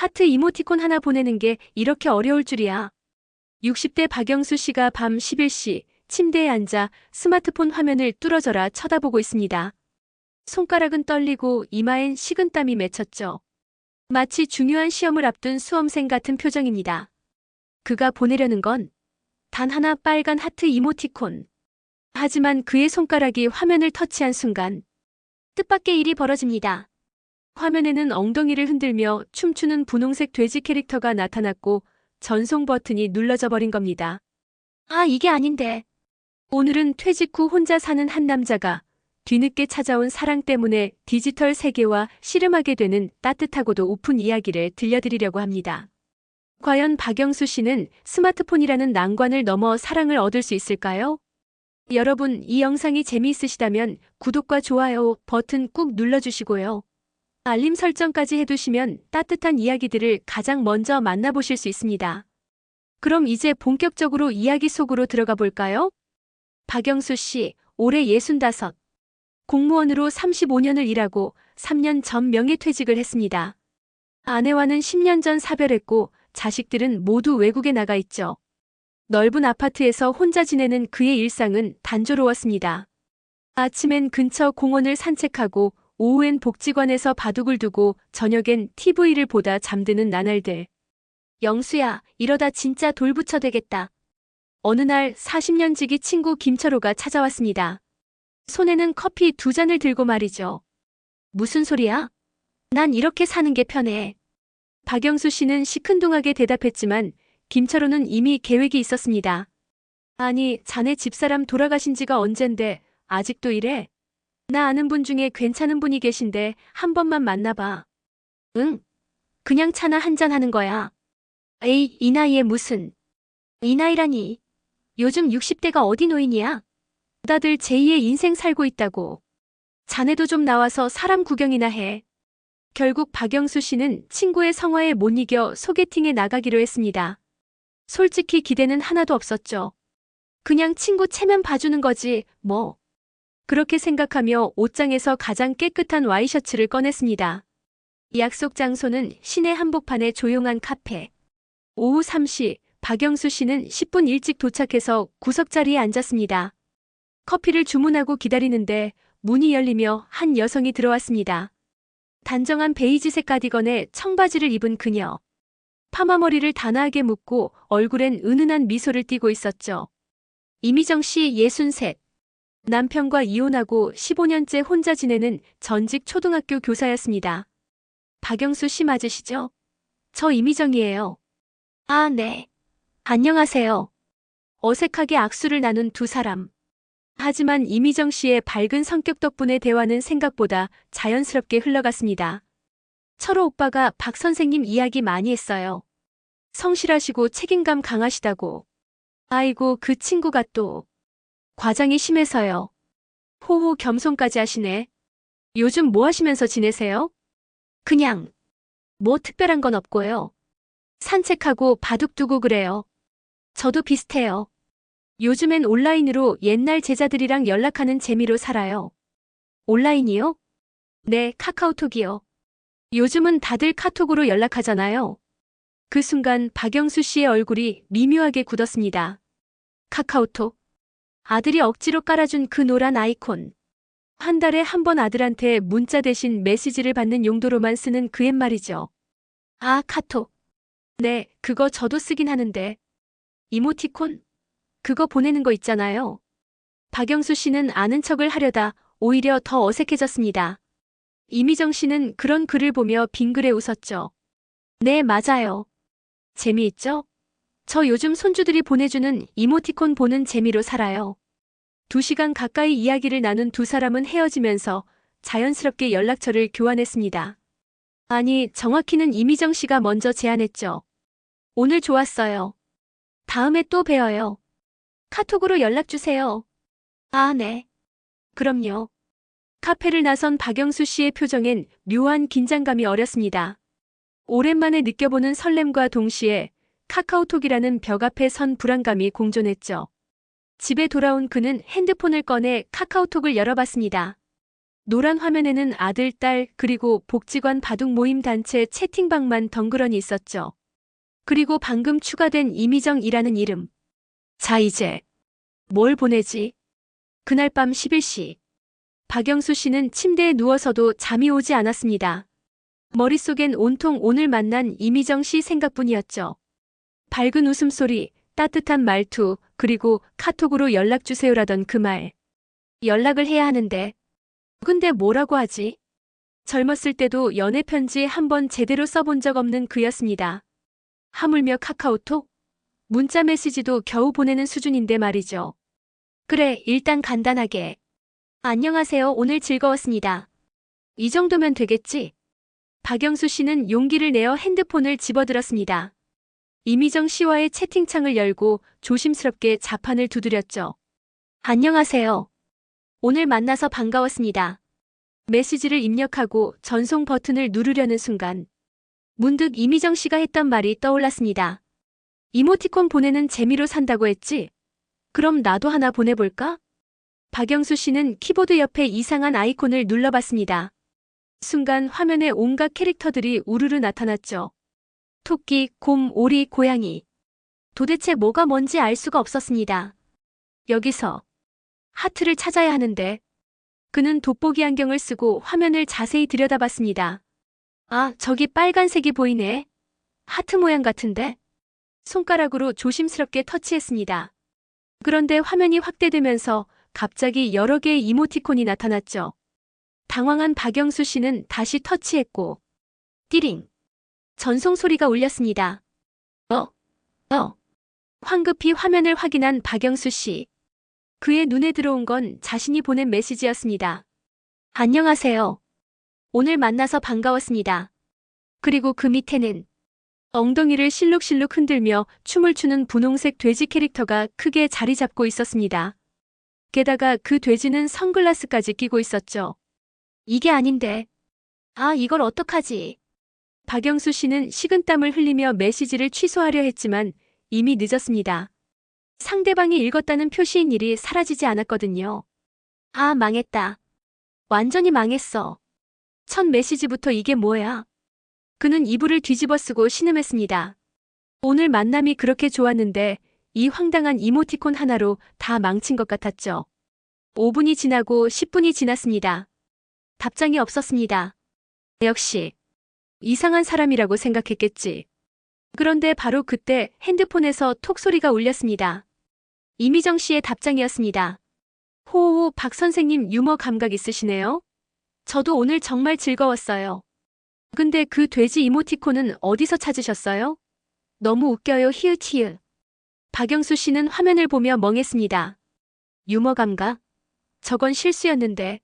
하트 이모티콘 하나 보내는 게 이렇게 어려울 줄이야. 60대 박영수 씨가 밤 11시 침대에 앉아 스마트폰 화면을 뚫어져라 쳐다보고 있습니다. 손가락은 떨리고 이마엔 식은땀이 맺혔죠. 마치 중요한 시험을 앞둔 수험생 같은 표정입니다. 그가 보내려는 건 단 하나 빨간 하트 이모티콘. 하지만 그의 손가락이 화면을 터치한 순간 뜻밖의 일이 벌어집니다. 화면에는 엉덩이를 흔들며 춤추는 분홍색 돼지 캐릭터가 나타났고 전송 버튼이 눌러져 버린 겁니다. 아, 이게 아닌데. 오늘은 퇴직 후 혼자 사는 한 남자가 뒤늦게 찾아온 사랑 때문에 디지털 세계와 씨름하게 되는 따뜻하고도 우픈 이야기를 들려드리려고 합니다. 과연 박영수 씨는 스마트폰이라는 난관을 넘어 사랑을 얻을 수 있을까요? 여러분, 이 영상이 재미있으시다면 구독과 좋아요 버튼 꾹 눌러주시고요. 알림 설정까지 해두시면 따뜻한 이야기들을 가장 먼저 만나보실 수 있습니다. 그럼 이제 본격적으로 이야기 속으로 들어가 볼까요? 박영수 씨, 올해 65. 공무원으로 35년을 일하고 3년 전 명예퇴직을 했습니다. 아내와는 10년 전 사별했고 자식들은 모두 외국에 나가 있죠. 넓은 아파트에서 혼자 지내는 그의 일상은 단조로웠습니다. 아침엔 근처 공원을 산책하고 오후엔 복지관에서 바둑을 두고 저녁엔 TV를 보다 잠드는 나날들. 영수야, 이러다 진짜 돌부처 되겠다. 어느 날 40년 지기 친구 김철호가 찾아왔습니다. 손에는 커피 2잔을 들고 말이죠. 무슨 소리야? 난 이렇게 사는 게 편해. 박영수 씨는 시큰둥하게 대답했지만 김철호는 이미 계획이 있었습니다. 아니, 자네 집사람 돌아가신 지가 언젠데 아직도 이래? 나 아는 분 중에 괜찮은 분이 계신데 한 번만 만나봐. 응? 그냥 차나 한잔 하는 거야. 에이, 이 나이에 무슨. 이 나이라니. 요즘 60대가 어디 노인이야? 다들 제2의 인생 살고 있다고. 자네도 좀 나와서 사람 구경이나 해. 결국 박영수 씨는 친구의 성화에 못 이겨 소개팅에 나가기로 했습니다. 솔직히 기대는 하나도 없었죠. 그냥 친구 체면 봐주는 거지, 뭐. 그렇게 생각하며 옷장에서 가장 깨끗한 와이셔츠를 꺼냈습니다. 약속 장소는 시내 한복판의 조용한 카페. 오후 3시, 박영수 씨는 10분 일찍 도착해서 구석자리에 앉았습니다. 커피를 주문하고 기다리는데 문이 열리며 한 여성이 들어왔습니다. 단정한 베이지색 가디건에 청바지를 입은 그녀. 파마머리를 단아하게 묶고 얼굴엔 은은한 미소를 띠고 있었죠. 이미정 씨 63. 남편과 이혼하고 15년째 혼자 지내는 전직 초등학교 교사였습니다. 박영수 씨 맞으시죠? 저 이미정이에요. 아, 네. 안녕하세요. 어색하게 악수를 나눈 두 사람. 하지만 이미정 씨의 밝은 성격 덕분에 대화는 생각보다 자연스럽게 흘러갔습니다. 철호 오빠가 박 선생님 이야기 많이 했어요. 성실하시고 책임감 강하시다고. 아이고, 그 친구가 또 과장이 심해서요. 호호, 겸손까지 하시네. 요즘 뭐 하시면서 지내세요? 그냥 뭐 특별한 건 없고요. 산책하고 바둑 두고 그래요. 저도 비슷해요. 요즘엔 온라인으로 옛날 제자들이랑 연락하는 재미로 살아요. 온라인이요? 네, 카카오톡이요. 요즘은 다들 카톡으로 연락하잖아요. 그 순간 박영수 씨의 얼굴이 미묘하게 굳었습니다. 카카오톡. 아들이 억지로 깔아준 그 노란 아이콘. 한 달에 한 번 아들한테 문자 대신 메시지를 받는 용도로만 쓰는 그 앱 말이죠. 아, 카톡. 네, 그거 저도 쓰긴 하는데. 이모티콘? 그거 보내는 거 있잖아요. 박영수 씨는 아는 척을 하려다 오히려 더 어색해졌습니다. 이미정 씨는 그런 글을 보며 빙그레 웃었죠. 네, 맞아요. 재미있죠? 저 요즘 손주들이 보내주는 이모티콘 보는 재미로 살아요. 2시간 가까이 이야기를 나눈 두 사람은 헤어지면서 자연스럽게 연락처를 교환했습니다. 아니, 정확히는 이미정 씨가 먼저 제안했죠. 오늘 좋았어요. 다음에 또 봬요. 카톡으로 연락주세요. 아, 네. 그럼요. 카페를 나선 박영수 씨의 표정엔 묘한 긴장감이 어렸습니다. 오랜만에 느껴보는 설렘과 동시에 카카오톡이라는 벽 앞에 선 불안감이 공존했죠. 집에 돌아온 그는 핸드폰을 꺼내 카카오톡을 열어봤습니다. 노란 화면에는 아들, 딸, 그리고 복지관 바둑 모임 단체 채팅방만 덩그러니 있었죠. 그리고 방금 추가된 이미정이라는 이름. 자, 이제 뭘 보내지? 그날 밤 11시. 박영수 씨는 침대에 누워서도 잠이 오지 않았습니다. 머릿속엔 온통 오늘 만난 이미정 씨 생각뿐이었죠. 밝은 웃음소리, 따뜻한 말투, 그리고 카톡으로 연락주세요라던 그 말. 연락을 해야 하는데. 근데 뭐라고 하지? 젊었을 때도 연애 편지 한 번 제대로 써본 적 없는 그였습니다. 하물며 카카오톡? 문자 메시지도 겨우 보내는 수준인데 말이죠. 그래, 일단 간단하게. 안녕하세요. 오늘 즐거웠습니다. 이 정도면 되겠지? 박영수 씨는 용기를 내어 핸드폰을 집어들었습니다. 이미정 씨와의 채팅창을 열고 조심스럽게 자판을 두드렸죠. 안녕하세요. 오늘 만나서 반가웠습니다. 메시지를 입력하고 전송 버튼을 누르려는 순간 문득 이미정 씨가 했던 말이 떠올랐습니다. 이모티콘 보내는 재미로 산다고 했지? 그럼 나도 하나 보내볼까? 박영수 씨는 키보드 옆에 이상한 아이콘을 눌러봤습니다. 순간 화면에 온갖 캐릭터들이 우르르 나타났죠. 토끼, 곰, 오리, 고양이. 도대체 뭐가 뭔지 알 수가 없었습니다. 여기서 하트를 찾아야 하는데 그는 돋보기 안경을 쓰고 화면을 자세히 들여다봤습니다. 아, 저기 빨간색이 보이네. 하트 모양 같은데? 손가락으로 조심스럽게 터치했습니다. 그런데 화면이 확대되면서 갑자기 여러 개의 이모티콘이 나타났죠. 당황한 박영수 씨는 다시 터치했고 띠링. 전송 소리가 울렸습니다. 황급히 화면을 확인한 박영수 씨. 그의 눈에 들어온 건 자신이 보낸 메시지였습니다. 안녕하세요. 오늘 만나서 반가웠습니다. 그리고 그 밑에는 엉덩이를 실룩실룩 흔들며 춤을 추는 분홍색 돼지 캐릭터가 크게 자리 잡고 있었습니다. 게다가 그 돼지는 선글라스까지 끼고 있었죠. 이게 아닌데. 아, 이걸 어떡하지? 박영수 씨는 식은땀을 흘리며 메시지를 취소하려 했지만 이미 늦었습니다. 상대방이 읽었다는 표시인 일이 사라지지 않았거든요. 아, 망했다. 완전히 망했어. 첫 메시지부터 이게 뭐야? 그는 이불을 뒤집어 쓰고 신음했습니다. 오늘 만남이 그렇게 좋았는데 이 황당한 이모티콘 하나로 다 망친 것 같았죠. 5분이 지나고 10분이 지났습니다. 답장이 없었습니다. 역시 이상한 사람이라고 생각했겠지. 그런데 바로 그때 핸드폰에서 톡 소리가 울렸습니다. 이미정 씨의 답장이었습니다. 호호, 박 선생님 유머 감각 있으시네요. 저도 오늘 정말 즐거웠어요. 근데 그 돼지 이모티콘은 어디서 찾으셨어요? 너무 웃겨요. 히읗히읗. 박영수 씨는 화면을 보며 멍했습니다. 유머 감각? 저건 실수였는데.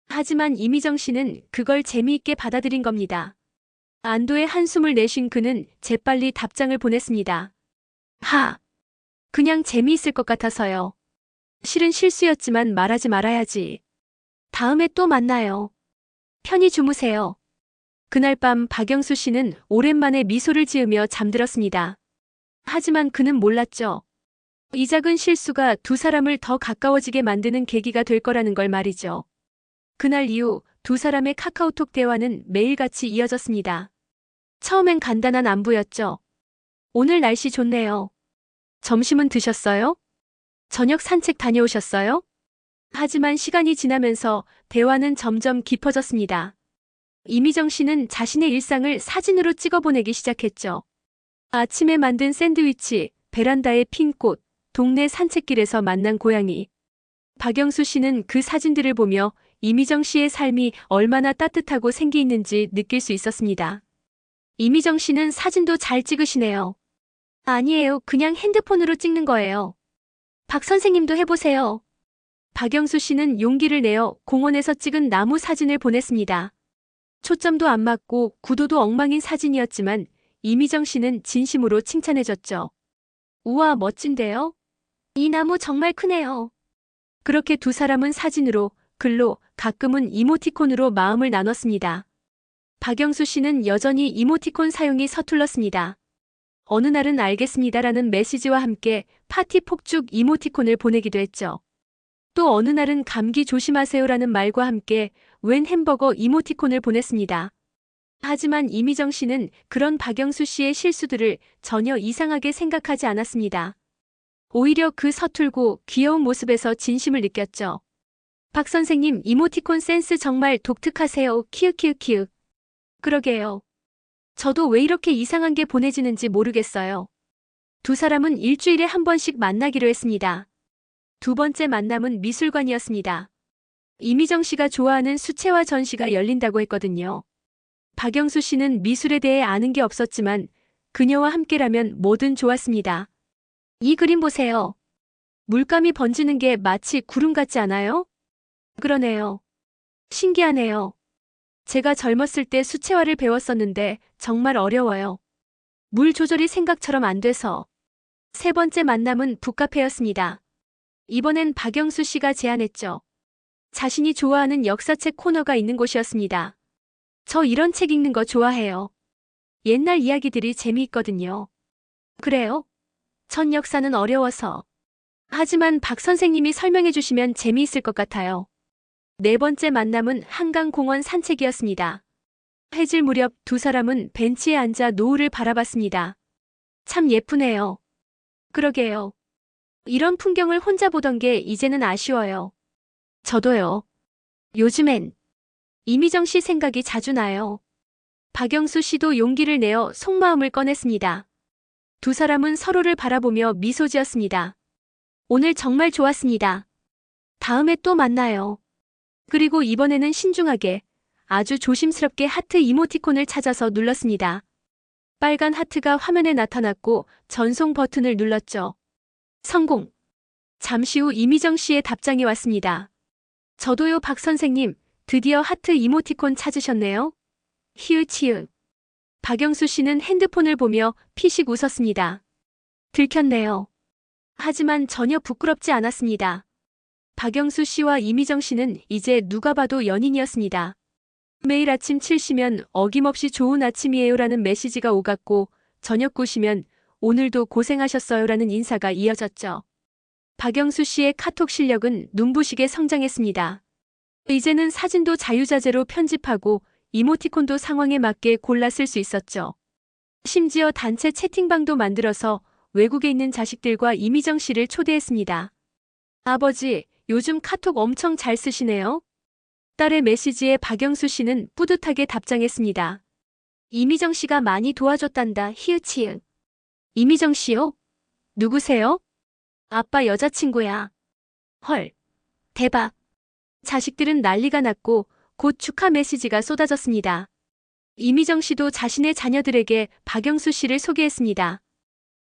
하지만 이미정 씨는 그걸 재미있게 받아들인 겁니다. 안도의 한숨을 내쉰 그는 재빨리 답장을 보냈습니다. 그냥 재미있을 것 같아서요. 실은 실수였지만 말하지 말아야지. 다음에 또 만나요. 편히 주무세요. 그날 밤 박영수 씨는 오랜만에 미소를 지으며 잠들었습니다. 하지만 그는 몰랐죠. 이 작은 실수가 두 사람을 더 가까워지게 만드는 계기가 될 거라는 걸 말이죠. 그날 이후 두 사람의 카카오톡 대화는 매일같이 이어졌습니다. 처음엔 간단한 안부였죠. 오늘 날씨 좋네요. 점심은 드셨어요? 저녁 산책 다녀오셨어요? 하지만 시간이 지나면서 대화는 점점 깊어졌습니다. 이미정 씨는 자신의 일상을 사진으로 찍어 보내기 시작했죠. 아침에 만든 샌드위치, 베란다의 핀 꽃, 동네 산책길에서 만난 고양이. 박영수 씨는 그 사진들을 보며 이미정 씨의 삶이 얼마나 따뜻하고 생기 있는지 느낄 수 있었습니다. 이미정 씨는 사진도 잘 찍으시네요. 아니에요. 그냥 핸드폰으로 찍는 거예요. 박 선생님도 해보세요. 박영수 씨는 용기를 내어 공원에서 찍은 나무 사진을 보냈습니다. 초점도 안 맞고 구도도 엉망인 사진이었지만 이미정 씨는 진심으로 칭찬해줬죠. 우와, 멋진데요? 이 나무 정말 크네요. 그렇게 두 사람은 사진으로, 글로, 가끔은 이모티콘으로 마음을 나눴습니다. 박영수 씨는 여전히 이모티콘 사용이 서툴렀습니다. 어느 날은 알겠습니다라는 메시지와 함께 파티 폭죽 이모티콘을 보내기도 했죠. 또 어느 날은 감기 조심하세요라는 말과 함께 웬 햄버거 이모티콘을 보냈습니다. 하지만 이미정 씨는 그런 박영수 씨의 실수들을 전혀 이상하게 생각하지 않았습니다. 오히려 그 서툴고 귀여운 모습에서 진심을 느꼈죠. 박 선생님, 이모티콘 센스 정말 독특하세요. 키읔키읔키읔. 그러게요. 저도 왜 이렇게 이상한 게 보내지는지 모르겠어요. 두 사람은 일주일에 한 번씩 만나기로 했습니다. 두 번째 만남은 미술관이었습니다. 이미정 씨가 좋아하는 수채화 전시가 열린다고 했거든요. 박영수 씨는 미술에 대해 아는 게 없었지만 그녀와 함께라면 뭐든 좋았습니다. 이 그림 보세요. 물감이 번지는 게 마치 구름 같지 않아요? 그러네요. 신기하네요. 제가 젊었을 때 수채화를 배웠었는데 정말 어려워요. 물 조절이 생각처럼 안 돼서. 세 번째 만남은 북카페였습니다. 이번엔 박영수 씨가 제안했죠. 자신이 좋아하는 역사책 코너가 있는 곳이었습니다. 저 이런 책 읽는 거 좋아해요. 옛날 이야기들이 재미있거든요. 그래요? 전 역사는 어려워서. 하지만 박 선생님이 설명해 주시면 재미있을 것 같아요. 네 번째 만남은 한강공원 산책이었습니다. 해질 무렵 두 사람은 벤치에 앉아 노을을 바라봤습니다. 참 예쁘네요. 그러게요. 이런 풍경을 혼자 보던 게 이제는 아쉬워요. 저도요. 요즘엔 이미정 씨 생각이 자주 나요. 박영수 씨도 용기를 내어 속마음을 꺼냈습니다. 두 사람은 서로를 바라보며 미소 지었습니다. 오늘 정말 좋았습니다. 다음에 또 만나요. 그리고 이번에는 신중하게 아주 조심스럽게 하트 이모티콘을 찾아서 눌렀습니다. 빨간 하트가 화면에 나타났고 전송 버튼을 눌렀죠. 성공! 잠시 후 이미정 씨의 답장이 왔습니다. 저도요, 박 선생님. 드디어 하트 이모티콘 찾으셨네요. 히읗히읗. 박영수 씨는 핸드폰을 보며 피식 웃었습니다. 들켰네요. 하지만 전혀 부끄럽지 않았습니다. 박영수 씨와 이미정 씨는 이제 누가 봐도 연인이었습니다. 매일 아침 7시면 어김없이 좋은 아침이에요라는 메시지가 오갔고 저녁 9시면 오늘도 고생하셨어요라는 인사가 이어졌죠. 박영수 씨의 카톡 실력은 눈부시게 성장했습니다. 이제는 사진도 자유자재로 편집하고 이모티콘도 상황에 맞게 골라 쓸 수 있었죠. 심지어 단체 채팅방도 만들어서 외국에 있는 자식들과 이미정 씨를 초대했습니다. 아버지, 요즘 카톡 엄청 잘 쓰시네요. 딸의 메시지에 박영수 씨는 뿌듯하게 답장했습니다. 이미정 씨가 많이 도와줬단다. 히읗히읗. 이미정 씨요? 누구세요? 아빠 여자친구야. 헐. 대박. 자식들은 난리가 났고 곧 축하 메시지가 쏟아졌습니다. 이미정 씨도 자신의 자녀들에게 박영수 씨를 소개했습니다.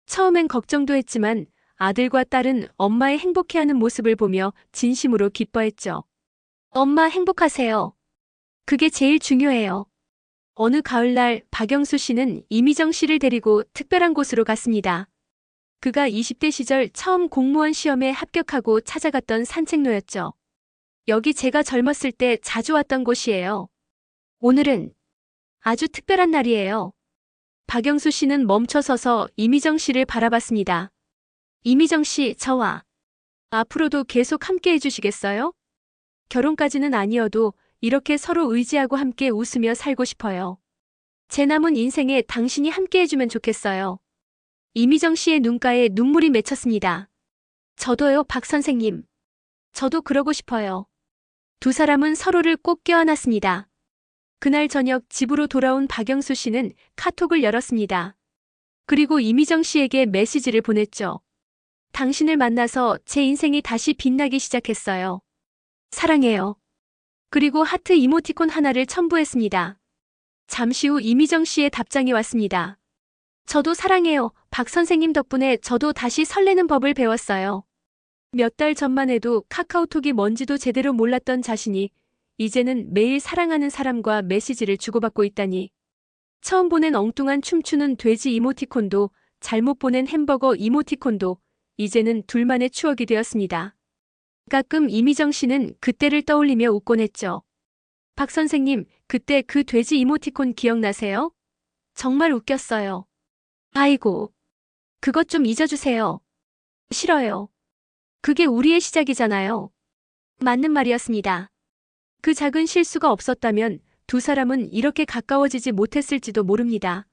처음엔 걱정도 했지만 아들과 딸은 엄마의 행복해하는 모습을 보며 진심으로 기뻐했죠. 엄마 행복하세요. 그게 제일 중요해요. 어느 가을날 박영수 씨는 이미정 씨를 데리고 특별한 곳으로 갔습니다. 그가 20대 시절 처음 공무원 시험에 합격하고 찾아갔던 산책로였죠. 여기 제가 젊었을 때 자주 왔던 곳이에요. 오늘은 아주 특별한 날이에요. 박영수 씨는 멈춰서서 이미정 씨를 바라봤습니다. 이미정 씨, 저와 앞으로도 계속 함께 해주시겠어요? 결혼까지는 아니어도 이렇게 서로 의지하고 함께 웃으며 살고 싶어요. 제 남은 인생에 당신이 함께 해주면 좋겠어요. 이미정 씨의 눈가에 눈물이 맺혔습니다. 저도요, 박 선생님. 저도 그러고 싶어요. 두 사람은 서로를 꼭 껴안았습니다. 그날 저녁 집으로 돌아온 박영수 씨는 카톡을 열었습니다. 그리고 이미정 씨에게 메시지를 보냈죠. 당신을 만나서 제 인생이 다시 빛나기 시작했어요. 사랑해요. 그리고 하트 이모티콘 하나를 첨부했습니다. 잠시 후 이미정 씨의 답장이 왔습니다. 저도 사랑해요. 박 선생님 덕분에 저도 다시 설레는 법을 배웠어요. 몇 달 전만 해도 카카오톡이 뭔지도 제대로 몰랐던 자신이 이제는 매일 사랑하는 사람과 메시지를 주고받고 있다니. 처음 보낸 엉뚱한 춤추는 돼지 이모티콘도 잘못 보낸 햄버거 이모티콘도 이제는 둘만의 추억이 되었습니다. 가끔 이미정 씨는 그때를 떠올리며 웃곤 했죠. 박 선생님, 그때 그 돼지 이모티콘 기억나세요? 정말 웃겼어요. 아이고, 그것 좀 잊어주세요. 싫어요. 그게 우리의 시작이잖아요. 맞는 말이었습니다. 그 작은 실수가 없었다면 두 사람은 이렇게 가까워지지 못했을지도 모릅니다.